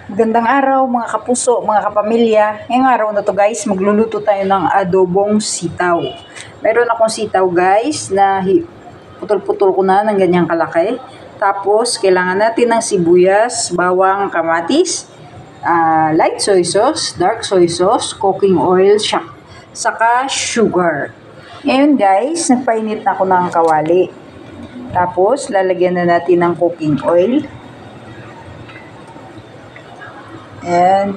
Magandang araw mga kapuso, mga kapamilya. Ngayong araw na to guys, magluluto tayo ng adobong sitaw. Meron akong sitaw guys na putol-putol ko na ng ganyang kalaki. Tapos kailangan natin ng sibuyas, bawang, kamatis, light soy sauce, dark soy sauce, cooking oil, saka sugar. Ngayon guys, nagpainit na ako ng kawali. Tapos lalagyan na natin ng cooking oil. And,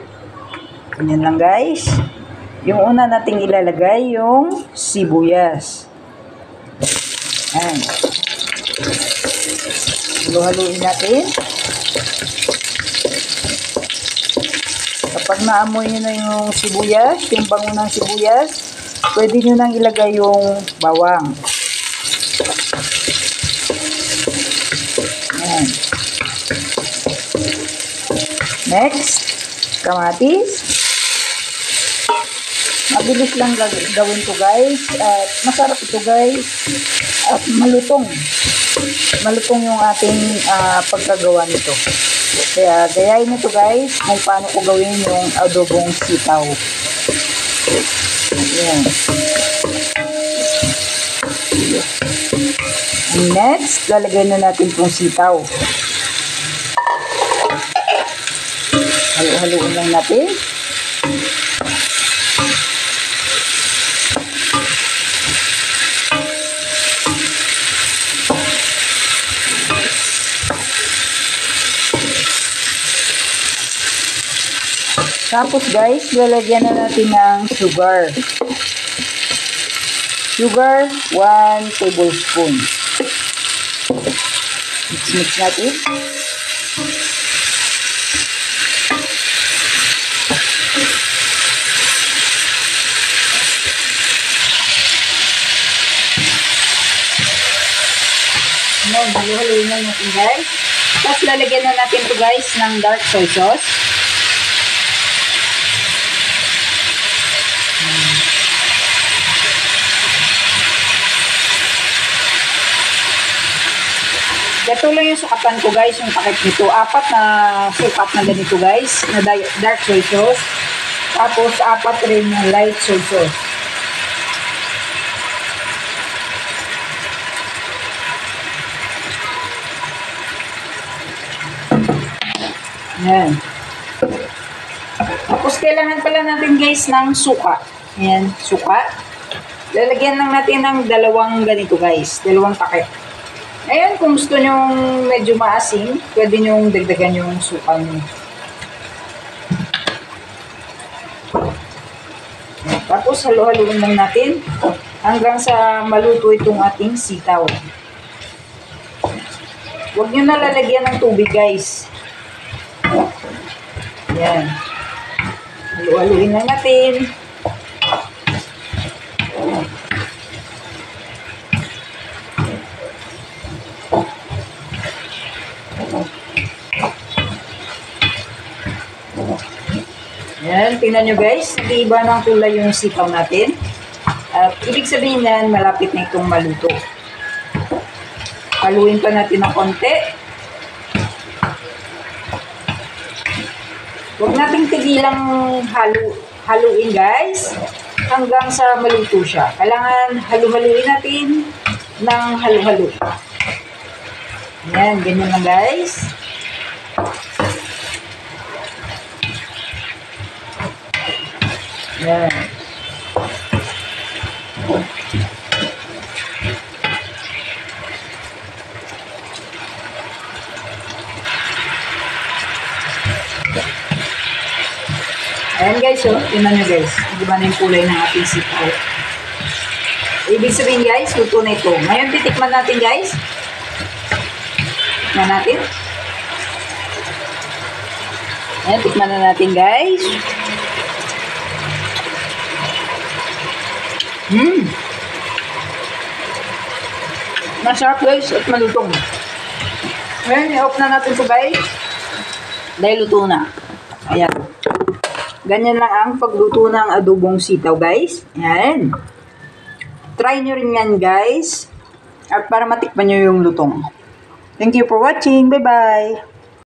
ganyan lang guys. Yung una nating ilalagay yung sibuyas. Ayan. Haluin natin. Kapag naamoy nyo na yung sibuyas, yung bango ng sibuyas, pwede nyo nang ilagay yung bawang. Ayan. Next, kamatis. Mabilis lang gawin to guys. At masarap ito guys. At malutong. Malutong yung ating pagkagawa nito. Kaya gayahin nito guys kung paano ko gawin yung adobong sitaw. Ayan. And next, lalagay na natin itong sitaw. Haluin lang natin. Tapos guys, lalagyan na natin ng sugar. Sugar, 1 tablespoon. Mix natin. Haluin na natin guys. Tapos lalagyan na natin ito guys ng dark soy sauce. Ito lang yung sukatan ko guys, yung takip nito. 4 na sukat na ganito guys, na dark soy sauce. Tapos 4 rin yung light soy sauce. Ayan. Tapos kailangan pala natin guys ng suka. Ayan, suka. Lalagyan lang natin ng 2 ganito guys, 2 takip. Ayan, kung gusto nyong medyo maasim, pwede nyong dagdagan yung suka nyo. Ayan. Tapos halu-haluin lang natin hanggang sa maluto itong ating sitaw. Huwag nyo na lalagyan ng tubig guys. Ayan. Halu-haluin lang natin. Ayan, tingnan nyo guys. Nag-iiba ng kulay yung sitaw natin. At ibig sabihin yan, malapit na itong maluto. Haluin pa natin ng konti. Huwag nating tigilang haluin guys hanggang sa maluto siya. Kailangan halu-haluin natin ng halu-halo. Ayan, ganyan lang guys. Ayan. Ayan guys, oh. Tingnan nyo guys. Di ba na yung kulay ng ating sitaw? Ibig sabihin guys, luto na ito. Ngayon titikman natin guys. Tikman natin. Ayan, tikman na natin guys. Masarap guys at malutong. Ngayon, i-off na natin ito guys. Dahil luto na. Ayan. Ganyan lang ang pagluto ng adobong sitaw guys. Ayan. Try nyo rin yan guys. At para matikman nyo yung lutong. Thank you for watching. Bye-bye.